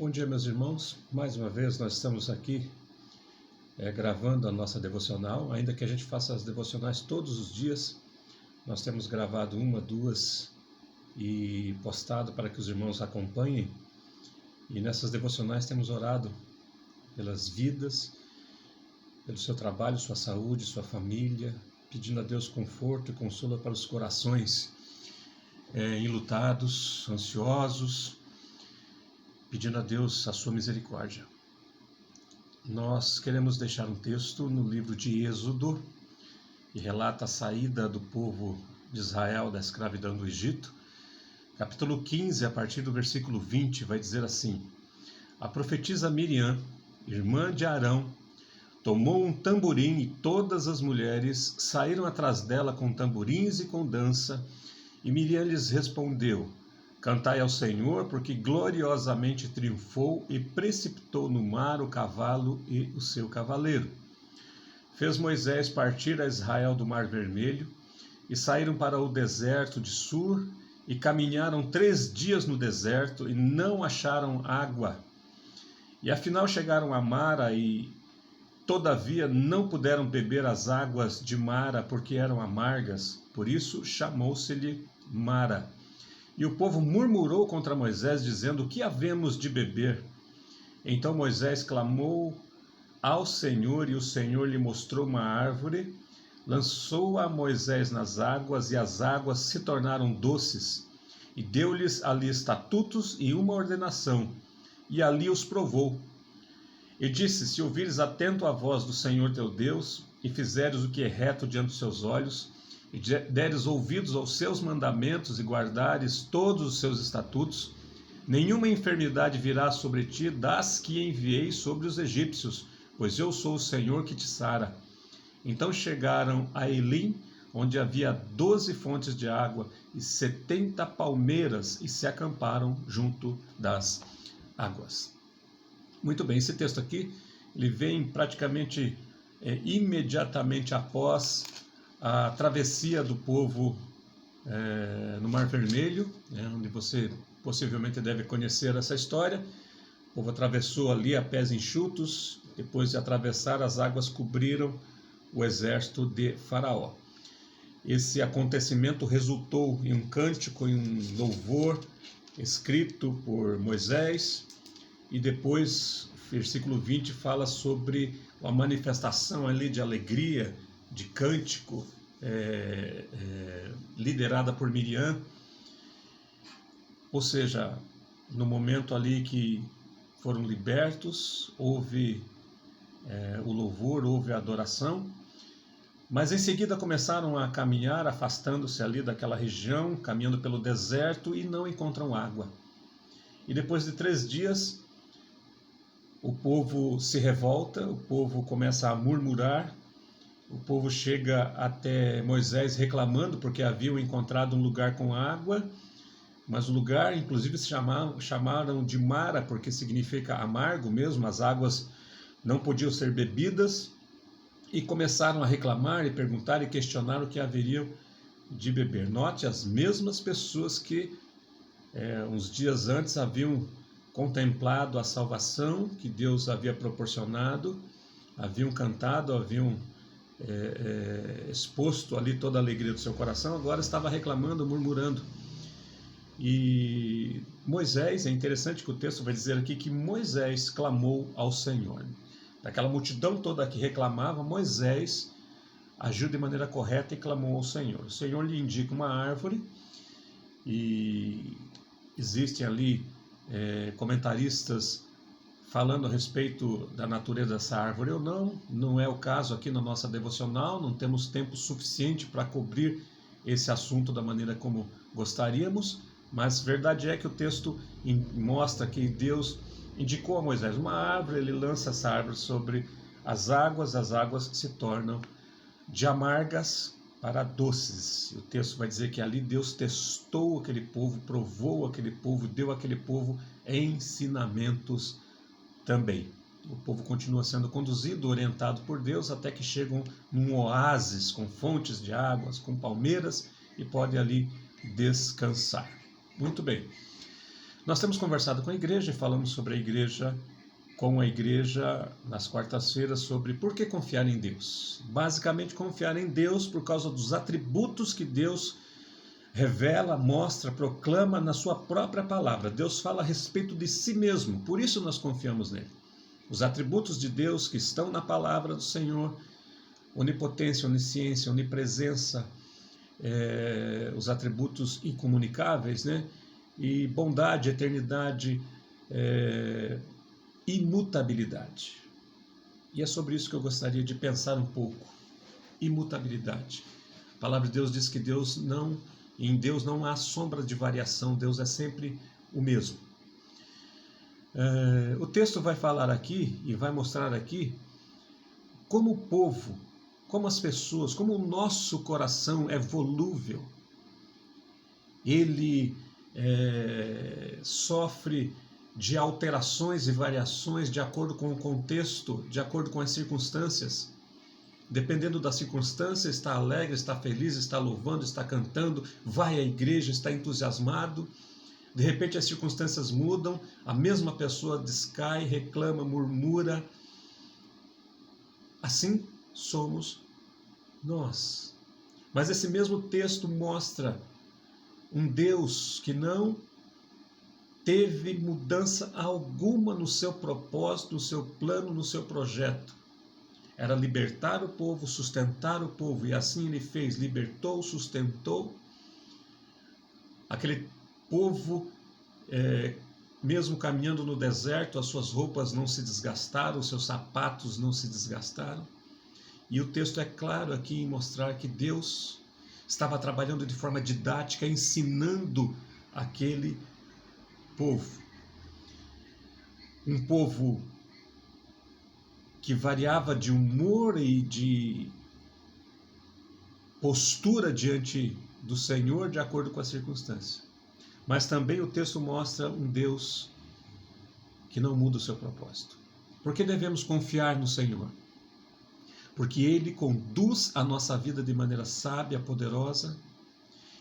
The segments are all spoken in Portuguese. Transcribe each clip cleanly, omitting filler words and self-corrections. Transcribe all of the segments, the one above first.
Bom dia, meus irmãos. Mais uma vez nós estamos aqui gravando a nossa devocional, ainda que a gente faça as devocionais todos os dias. Nós temos gravado uma, duas e postado para que os irmãos acompanhem. E nessas devocionais temos orado pelas vidas, pelo seu trabalho, sua saúde, sua família, pedindo a Deus conforto e consolo para os corações enlutados, ansiosos, pedindo a Deus a sua misericórdia. Nós queremos deixar um texto no livro de Êxodo, que relata a saída do povo de Israel da escravidão do Egito. Capítulo 15, a partir do versículo 20, vai dizer assim: A profetisa Miriam, irmã de Arão, tomou um tamborim e todas as mulheres saíram atrás dela com tamborins e com dança, e Miriam lhes respondeu: Cantai ao Senhor, porque gloriosamente triunfou e precipitou no mar o cavalo e o seu cavaleiro. Fez Moisés partir a Israel do Mar Vermelho, e saíram para o deserto de Sur, e caminharam 3 dias no deserto, e não acharam água. E afinal chegaram a Mara, e todavia não puderam beber as águas de Mara, porque eram amargas, por isso chamou-se-lhe Mara. E o povo murmurou contra Moisés, dizendo: Que havemos de beber? Então Moisés clamou ao Senhor, e o Senhor lhe mostrou uma árvore, lançou a Moisés nas águas, e as águas se tornaram doces, e deu-lhes ali estatutos e uma ordenação, e ali os provou. E disse: Se ouvires atento a voz do Senhor teu Deus, e fizeres o que é reto diante dos seus olhos, e deres ouvidos aos seus mandamentos, e guardares todos os seus estatutos, nenhuma enfermidade virá sobre ti das que enviei sobre os egípcios, pois eu sou o Senhor que te sara. Então chegaram a Elim, onde havia 12 fontes de água e 70 palmeiras, e se acamparam junto das águas. Muito bem, esse texto aqui, ele vem praticamente imediatamente após a travessia do povo no Mar Vermelho, onde você possivelmente deve conhecer essa história. O povo atravessou ali a pés enxutos, depois de atravessar, as águas cobriram o exército de Faraó. Esse acontecimento resultou em um cântico, em um louvor escrito por Moisés, e depois, versículo 20, fala sobre a manifestação ali de alegria, de cântico, liderada por Miriam. Ou seja, no momento ali que foram libertos, houve o louvor, houve a adoração, mas em seguida começaram a caminhar, afastando-se ali daquela região, caminhando pelo deserto, e não encontram água. E depois de 3 dias, o povo se revolta, o povo começa a murmurar, o povo chega até Moisés reclamando porque haviam encontrado um lugar com água, mas o lugar, inclusive, chamaram de Mara, porque significa amargo mesmo, as águas não podiam ser bebidas, e começaram a reclamar e perguntar e questionar o que haveriam de beber. Note, as mesmas pessoas que uns dias antes haviam contemplado a salvação que Deus havia proporcionado, haviam cantado, haviam exposto ali toda a alegria do seu coração, agora estava reclamando, murmurando. E Moisés, é interessante que o texto vai dizer aqui que Moisés clamou ao Senhor. Daquela multidão toda que reclamava, Moisés agiu de maneira correta e clamou ao Senhor. O Senhor lhe indica uma árvore, e existem ali comentaristas falando a respeito da natureza dessa árvore ou não é o caso aqui na nossa devocional, não temos tempo suficiente para cobrir esse assunto da maneira como gostaríamos, mas verdade é que o texto mostra que Deus indicou a Moisés uma árvore, ele lança essa árvore sobre as águas se tornam de amargas para doces. O texto vai dizer que ali Deus testou aquele povo, provou aquele povo, deu àquele povo ensinamentos também. O povo continua sendo conduzido, orientado por Deus, até que chegam num oásis com fontes de águas, com palmeiras, e podem ali descansar. Muito bem. Nós temos conversado com a igreja e falamos sobre a igreja, com a igreja nas quartas-feiras, sobre por que confiar em Deus. Basicamente, confiar em Deus por causa dos atributos que Deus revela, mostra, proclama na sua própria palavra. Deus fala a respeito de si mesmo, por isso nós confiamos nele. Os atributos de Deus que estão na palavra do Senhor, onipotência, onisciência, onipresença, os atributos incomunicáveis, né? E bondade, eternidade, imutabilidade. E é sobre isso que eu gostaria de pensar um pouco. Imutabilidade. A palavra de Deus diz que em Deus não há sombra de variação, Deus é sempre o mesmo. O texto vai falar aqui e vai mostrar aqui como o povo, como as pessoas, como o nosso coração é volúvel. Ele sofre de alterações e variações de acordo com o contexto, de acordo com as circunstâncias. Dependendo da circunstância, está alegre, está feliz, está louvando, está cantando, vai à igreja, está entusiasmado. De repente as circunstâncias mudam, a mesma pessoa descai, reclama, murmura. Assim somos nós. Mas esse mesmo texto mostra um Deus que não teve mudança alguma no seu propósito, no seu plano, no seu projeto. Era libertar o povo, sustentar o povo, e assim ele fez, libertou, sustentou. Aquele povo, mesmo caminhando no deserto, as suas roupas não se desgastaram, os seus sapatos não se desgastaram. E o texto é claro aqui em mostrar que Deus estava trabalhando de forma didática, ensinando aquele povo. Um povo que variava de humor e de postura diante do Senhor de acordo com a circunstância. Mas também o texto mostra um Deus que não muda o seu propósito. Por que devemos confiar no Senhor? Porque Ele conduz a nossa vida de maneira sábia, poderosa,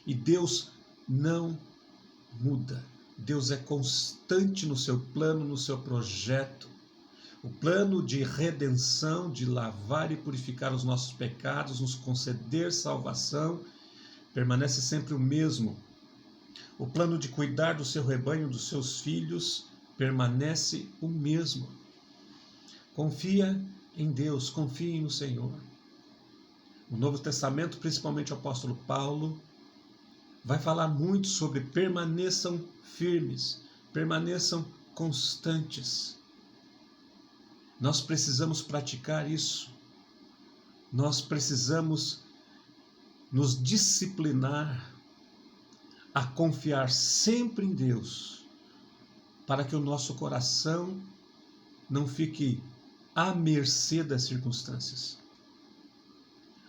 e Deus não muda. Deus é constante no seu plano, no seu projeto. O plano de redenção, de lavar e purificar os nossos pecados, nos conceder salvação, permanece sempre o mesmo. O plano de cuidar do seu rebanho, dos seus filhos, permanece o mesmo. Confia em Deus, confie no Senhor. O Novo Testamento, principalmente o apóstolo Paulo, vai falar muito sobre permaneçam firmes, permaneçam constantes. Nós precisamos praticar isso. Nós precisamos nos disciplinar a confiar sempre em Deus, para que o nosso coração não fique à mercê das circunstâncias.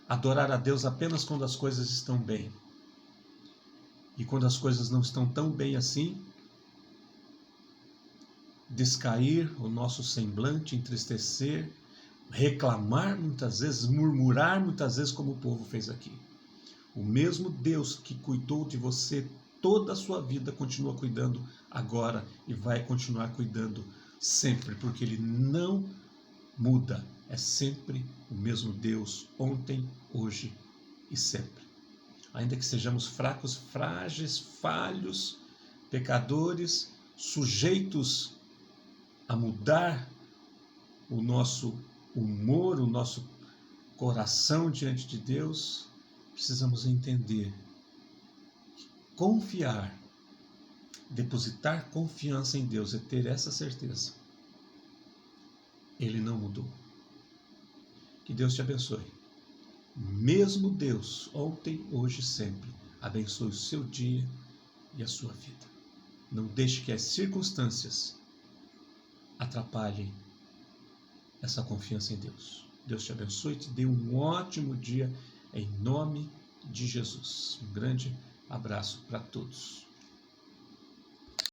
Adorar a Deus apenas quando as coisas estão bem. E quando as coisas não estão tão bem assim, descair o nosso semblante, entristecer, reclamar muitas vezes, murmurar muitas vezes, como o povo fez aqui. O mesmo Deus que cuidou de você toda a sua vida continua cuidando agora e vai continuar cuidando sempre, porque Ele não muda. É sempre o mesmo Deus, ontem, hoje e sempre. Ainda que sejamos fracos, frágeis, falhos, pecadores, sujeitos a mudar o nosso humor, o nosso coração diante de Deus, precisamos entender que confiar, depositar confiança em Deus é ter essa certeza. Ele não mudou. Que Deus te abençoe. Mesmo Deus, ontem, hoje e sempre, abençoe o seu dia e a sua vida. Não deixe que as circunstâncias atrapalhem essa confiança em Deus. Deus te abençoe e te dê um ótimo dia em nome de Jesus. Um grande abraço para todos.